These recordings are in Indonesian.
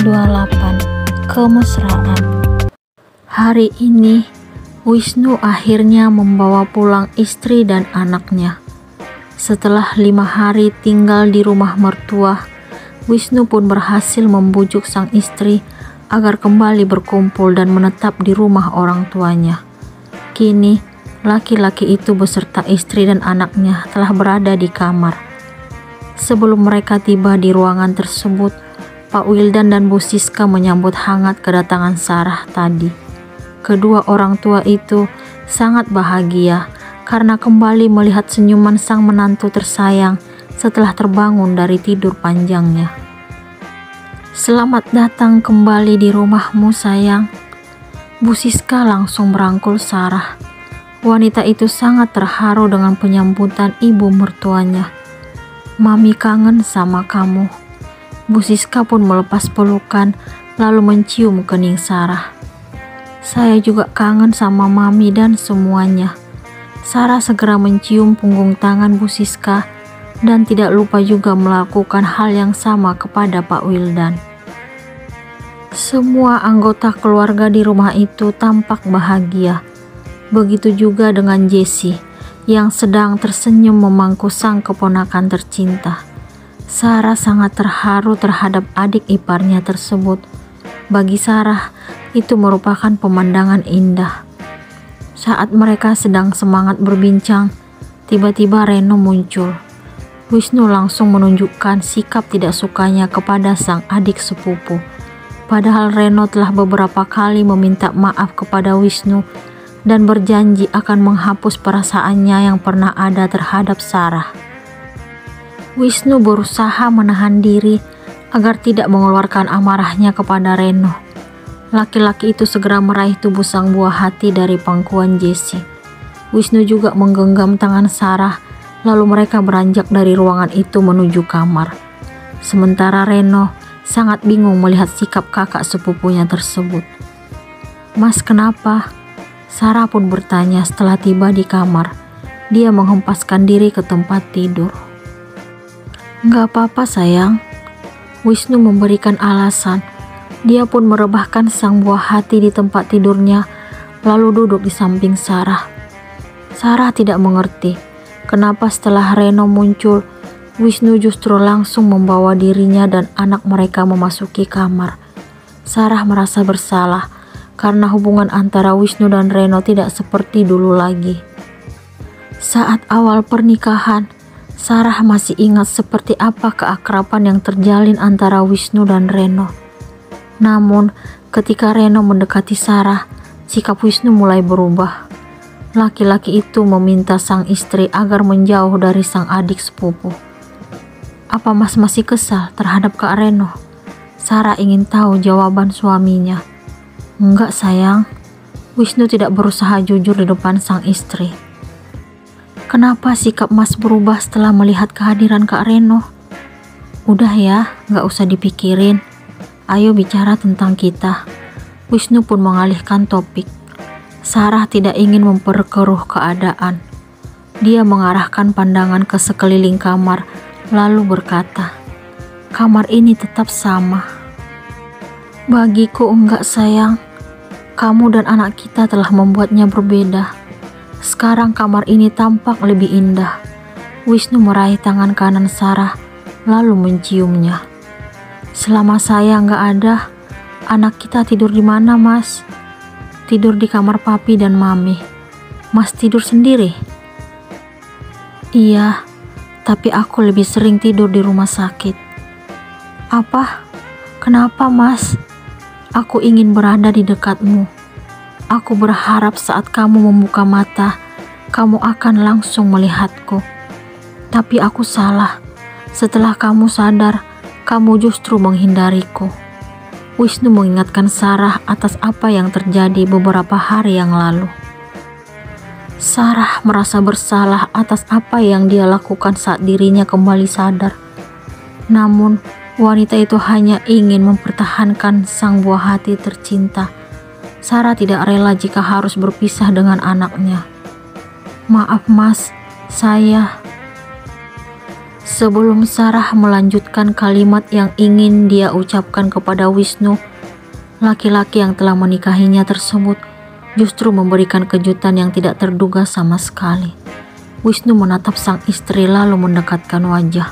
28. Kemesraan. Hari ini Wisnu akhirnya membawa pulang istri dan anaknya. Setelah 5 hari tinggal di rumah mertua, Wisnu pun berhasil membujuk sang istri agar kembali berkumpul dan menetap di rumah orang tuanya. Kini, laki-laki itu beserta istri dan anaknya telah berada di kamar. Sebelum mereka tiba di ruangan tersebut, Pak Wildan dan Bu Siska menyambut hangat kedatangan Sarah tadi. Kedua orang tua itu sangat bahagia karena kembali melihat senyuman sang menantu tersayang setelah terbangun dari tidur panjangnya. "Selamat datang kembali di rumahmu, sayang." Bu Siska langsung merangkul Sarah. Wanita itu sangat terharu dengan penyambutan ibu mertuanya. "Mami kangen sama kamu." Bu Siska pun melepas pelukan lalu mencium kening Sarah. "Saya juga kangen sama Mami dan semuanya." Sarah segera mencium punggung tangan Bu Siska dan tidak lupa juga melakukan hal yang sama kepada Pak Wildan. Semua anggota keluarga di rumah itu tampak bahagia. Begitu juga dengan Jessie yang sedang tersenyum memangku sang keponakan tercinta. Sarah sangat terharu terhadap adik iparnya tersebut. Bagi Sarah, itu merupakan pemandangan indah. Saat mereka sedang semangat berbincang, tiba-tiba Reno muncul. Wisnu langsung menunjukkan sikap tidak sukanya kepada sang adik sepupu. Padahal Reno telah beberapa kali meminta maaf kepada Wisnu dan berjanji akan menghapus perasaannya yang pernah ada terhadap Sarah. Wisnu berusaha menahan diri agar tidak mengeluarkan amarahnya kepada Reno. Laki-laki itu segera meraih tubuh sang buah hati dari pangkuan Jessie. Wisnu juga menggenggam tangan Sarah, lalu mereka beranjak dari ruangan itu menuju kamar. Sementara Reno sangat bingung melihat sikap kakak sepupunya tersebut. "Mas, kenapa?" Sarah pun bertanya setelah tiba di kamar. Dia menghempaskan diri ke tempat tidur. "Nggak apa-apa, sayang." Wisnu memberikan alasan. Dia pun merebahkan sang buah hati di tempat tidurnya, lalu duduk di samping Sarah. Sarah tidak mengerti kenapa setelah Reno muncul, Wisnu justru langsung membawa dirinya dan anak mereka memasuki kamar. Sarah merasa bersalah karena hubungan antara Wisnu dan Reno tidak seperti dulu lagi. Saat awal pernikahan, Sarah masih ingat seperti apa keakraban yang terjalin antara Wisnu dan Reno. Namun, ketika Reno mendekati Sarah, sikap Wisnu mulai berubah. Laki-laki itu meminta sang istri agar menjauh dari sang adik sepupu. "Apa Mas masih kesal terhadap Kak Reno?" Sarah ingin tahu jawaban suaminya. "Enggak, sayang." Wisnu tidak berusaha jujur di depan sang istri. "Kenapa sikap Mas berubah setelah melihat kehadiran Kak Reno?" "Udah ya, gak usah dipikirin. Ayo bicara tentang kita." Wisnu pun mengalihkan topik. Sarah tidak ingin memperkeruh keadaan. Dia mengarahkan pandangan ke sekeliling kamar, lalu berkata, "Kamar ini tetap sama." "Bagiku enggak, sayang. Kamu dan anak kita telah membuatnya berbeda. Sekarang kamar ini tampak lebih indah." Wisnu meraih tangan kanan Sarah, lalu menciumnya. "Selama saya nggak ada, anak kita tidur di mana, Mas?" "Tidur di kamar Papi dan Mami." "Mas tidur sendiri?" "Iya, tapi aku lebih sering tidur di rumah sakit." "Apa? Kenapa, Mas?" "Aku ingin berada di dekatmu. Aku berharap saat kamu membuka mata, kamu akan langsung melihatku. Tapi aku salah. Setelah kamu sadar, kamu justru menghindariku." Wisnu mengingatkan Sarah atas apa yang terjadi beberapa hari yang lalu. Sarah merasa bersalah atas apa yang dia lakukan saat dirinya kembali sadar. Namun, wanita itu hanya ingin mempertahankan sang buah hati tercinta. Sarah tidak rela jika harus berpisah dengan anaknya. "Maaf, Mas, saya..." Sebelum Sarah melanjutkan kalimat yang ingin dia ucapkan kepada Wisnu, laki-laki yang telah menikahinya tersebut justru memberikan kejutan yang tidak terduga sama sekali. Wisnu menatap sang istri lalu mendekatkan wajah,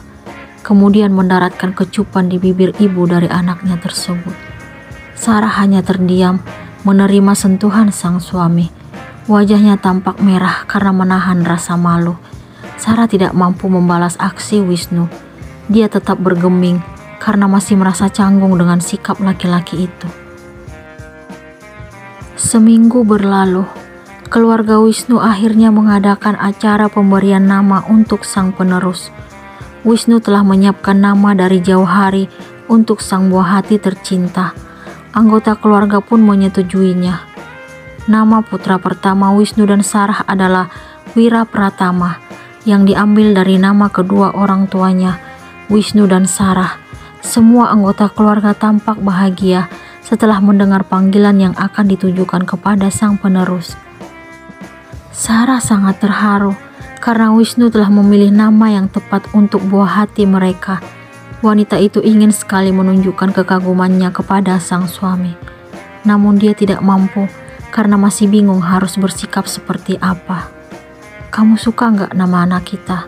kemudian mendaratkan kecupan di bibir ibu dari anaknya tersebut. Sarah hanya terdiam menerima sentuhan sang suami. Wajahnya tampak merah karena menahan rasa malu. Sarah tidak mampu membalas aksi Wisnu. Dia tetap bergeming karena masih merasa canggung dengan sikap laki-laki itu. Seminggu berlalu, keluarga Wisnu akhirnya mengadakan acara pemberian nama untuk sang penerus. Wisnu telah menyiapkan nama dari jauh hari untuk sang buah hati tercinta. Anggota keluarga pun menyetujuinya. Nama putra pertama Wisnu dan Sarah adalah Wira Pratama, yang diambil dari nama kedua orang tuanya, Wisnu dan Sarah. Semua anggota keluarga tampak bahagia setelah mendengar panggilan yang akan ditujukan kepada sang penerus. Sarah sangat terharu karena Wisnu telah memilih nama yang tepat untuk buah hati mereka. Wanita itu ingin sekali menunjukkan kekagumannya kepada sang suami. Namun dia tidak mampu karena masih bingung harus bersikap seperti apa. "Kamu suka nggak nama anak kita?"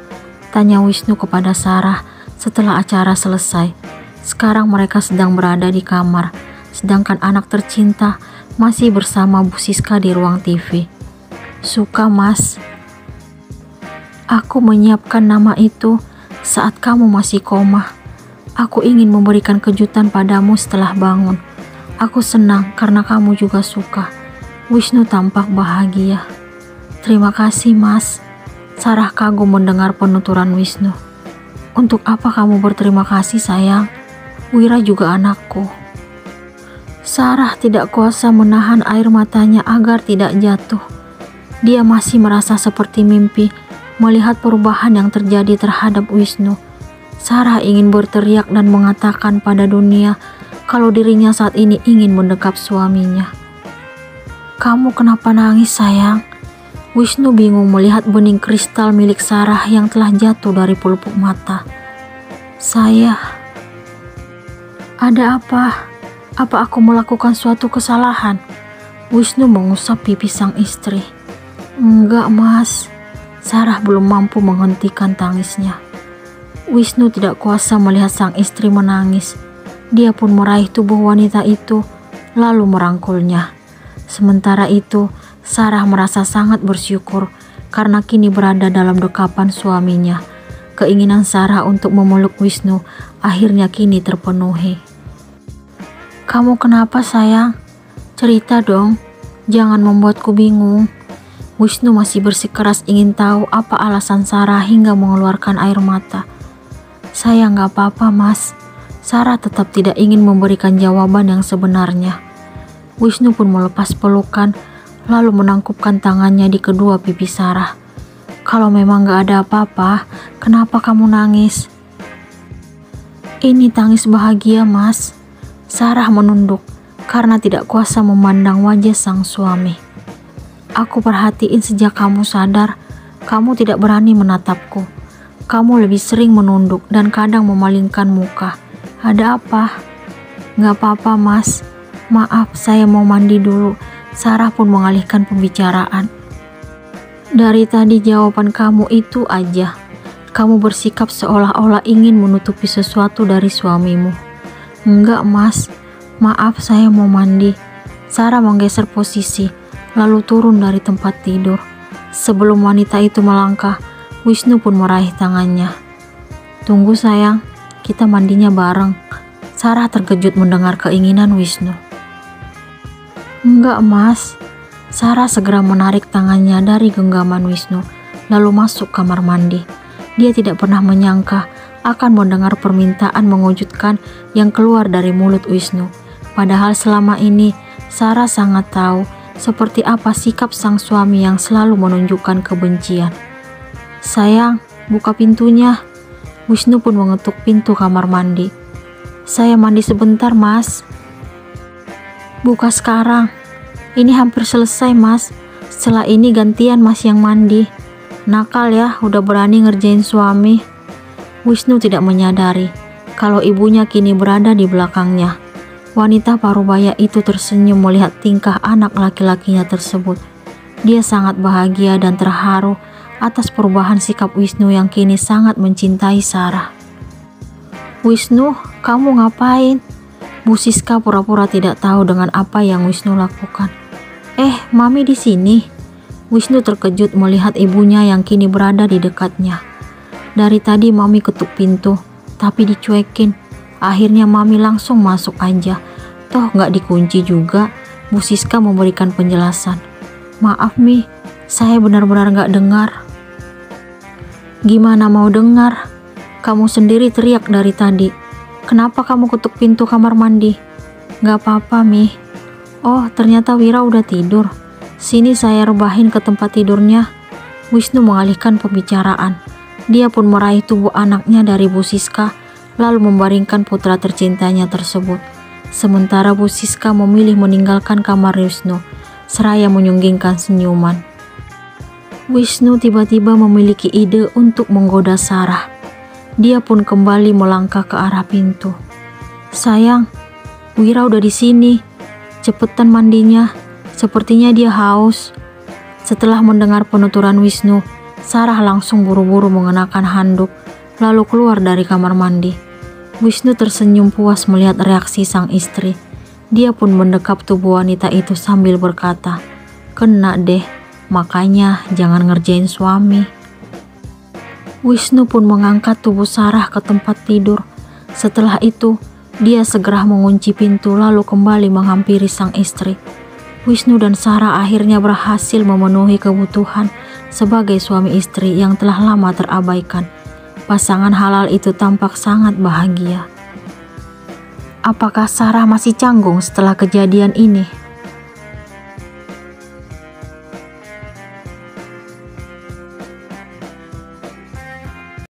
tanya Wisnu kepada Sarah setelah acara selesai. Sekarang mereka sedang berada di kamar, sedangkan anak tercinta masih bersama Bu Siska di ruang TV. "Suka, Mas. Aku menyiapkan nama itu saat kamu masih koma. Aku ingin memberikan kejutan padamu setelah bangun. Aku senang karena kamu juga suka." Wisnu tampak bahagia. "Terima kasih, Mas." Sarah kagum mendengar penuturan Wisnu. "Untuk apa kamu berterima kasih, sayang? Wira juga anakku." Sarah tidak kuasa menahan air matanya agar tidak jatuh. Dia masih merasa seperti mimpi melihat perubahan yang terjadi terhadap Wisnu. Sarah ingin berteriak dan mengatakan pada dunia kalau dirinya saat ini ingin mendekap suaminya. "Kamu kenapa nangis, sayang?" Wisnu bingung melihat bening kristal milik Sarah yang telah jatuh dari pelupuk mata. Ada apa? Apa aku melakukan suatu kesalahan?" Wisnu mengusap pipi sang istri. "Enggak, Mas." Sarah belum mampu menghentikan tangisnya. Wisnu tidak kuasa melihat sang istri menangis. Dia pun meraih tubuh wanita itu lalu merangkulnya. Sementara itu, Sarah merasa sangat bersyukur karena kini berada dalam dekapan suaminya. Keinginan Sarah untuk memeluk Wisnu akhirnya kini terpenuhi. "Kamu kenapa, sayang? Cerita dong, jangan membuatku bingung." Wisnu masih bersikeras ingin tahu apa alasan Sarah hingga mengeluarkan air mata. "Saya nggak apa-apa, Mas." Sarah tetap tidak ingin memberikan jawaban yang sebenarnya. Wisnu pun melepas pelukan lalu menangkupkan tangannya di kedua pipi Sarah. "Kalau memang gak ada apa-apa, kenapa kamu nangis?" "Ini tangis bahagia, Mas." Sarah menunduk karena tidak kuasa memandang wajah sang suami. "Aku perhatiin sejak kamu sadar, kamu tidak berani menatapku. Kamu lebih sering menunduk dan kadang memalingkan muka. Ada apa?" "Gak apa-apa, Mas. Maaf, saya mau mandi dulu." Sarah pun mengalihkan pembicaraan. "Dari tadi jawaban kamu itu aja. Kamu bersikap seolah-olah ingin menutupi sesuatu dari suamimu." "Enggak, Mas. Maaf, saya mau mandi." Sarah menggeser posisi, lalu turun dari tempat tidur. Sebelum wanita itu melangkah, Wisnu pun meraih tangannya. "Tunggu, sayang. Kita mandinya bareng." Sarah terkejut mendengar keinginan Wisnu. "Enggak, Mas." Sarah segera menarik tangannya dari genggaman Wisnu, lalu masuk kamar mandi. Dia tidak pernah menyangka akan mendengar permintaan mengejutkan yang keluar dari mulut Wisnu. Padahal selama ini Sarah sangat tahu seperti apa sikap sang suami yang selalu menunjukkan kebencian. "Sayang, buka pintunya." Wisnu pun mengetuk pintu kamar mandi. "Saya mandi sebentar, Mas." "Buka sekarang. Ini hampir selesai, Mas. Setelah ini gantian Mas yang mandi." "Nakal ya, udah berani ngerjain suami." Wisnu tidak menyadari kalau ibunya kini berada di belakangnya. Wanita parubaya itu tersenyum melihat tingkah anak laki-lakinya tersebut. Dia sangat bahagia dan terharu atas perubahan sikap Wisnu yang kini sangat mencintai Sarah. "Wisnu, kamu ngapain?" Bu Siska pura-pura tidak tahu dengan apa yang Wisnu lakukan. Mami di sini." Wisnu terkejut melihat ibunya yang kini berada di dekatnya. "Dari tadi Mami ketuk pintu, tapi dicuekin. Akhirnya Mami langsung masuk aja. Toh nggak dikunci juga." Bu Siska memberikan penjelasan. "Maaf Mi, saya benar-benar nggak dengar." "Gimana mau dengar? Kamu sendiri teriak dari tadi. Kenapa kamu ketuk pintu kamar mandi?" "Nggak apa-apa Mi." "Oh, ternyata Wira udah tidur. Sini saya rebahin ke tempat tidurnya." Wisnu mengalihkan pembicaraan. Dia pun meraih tubuh anaknya dari Bu Siska, lalu membaringkan putra tercintanya tersebut. Sementara Bu Siska memilih meninggalkan kamar Wisnu, seraya menyunggingkan senyuman. Wisnu tiba-tiba memiliki ide untuk menggoda Sarah. Dia pun kembali melangkah ke arah pintu. "Sayang, Wira udah di sini. Cepetan mandinya, sepertinya dia haus." Setelah mendengar penuturan Wisnu, Sarah langsung buru-buru mengenakan handuk, lalu keluar dari kamar mandi. Wisnu tersenyum puas melihat reaksi sang istri. Dia pun mendekap tubuh wanita itu sambil berkata, "Kena deh, makanya jangan ngerjain suami." Wisnu pun mengangkat tubuh Sarah ke tempat tidur. Setelah itu, dia segera mengunci pintu lalu kembali menghampiri sang istri. Wisnu dan Sarah akhirnya berhasil memenuhi kebutuhan sebagai suami istri yang telah lama terabaikan. Pasangan halal itu tampak sangat bahagia. Apakah Sarah masih canggung setelah kejadian ini?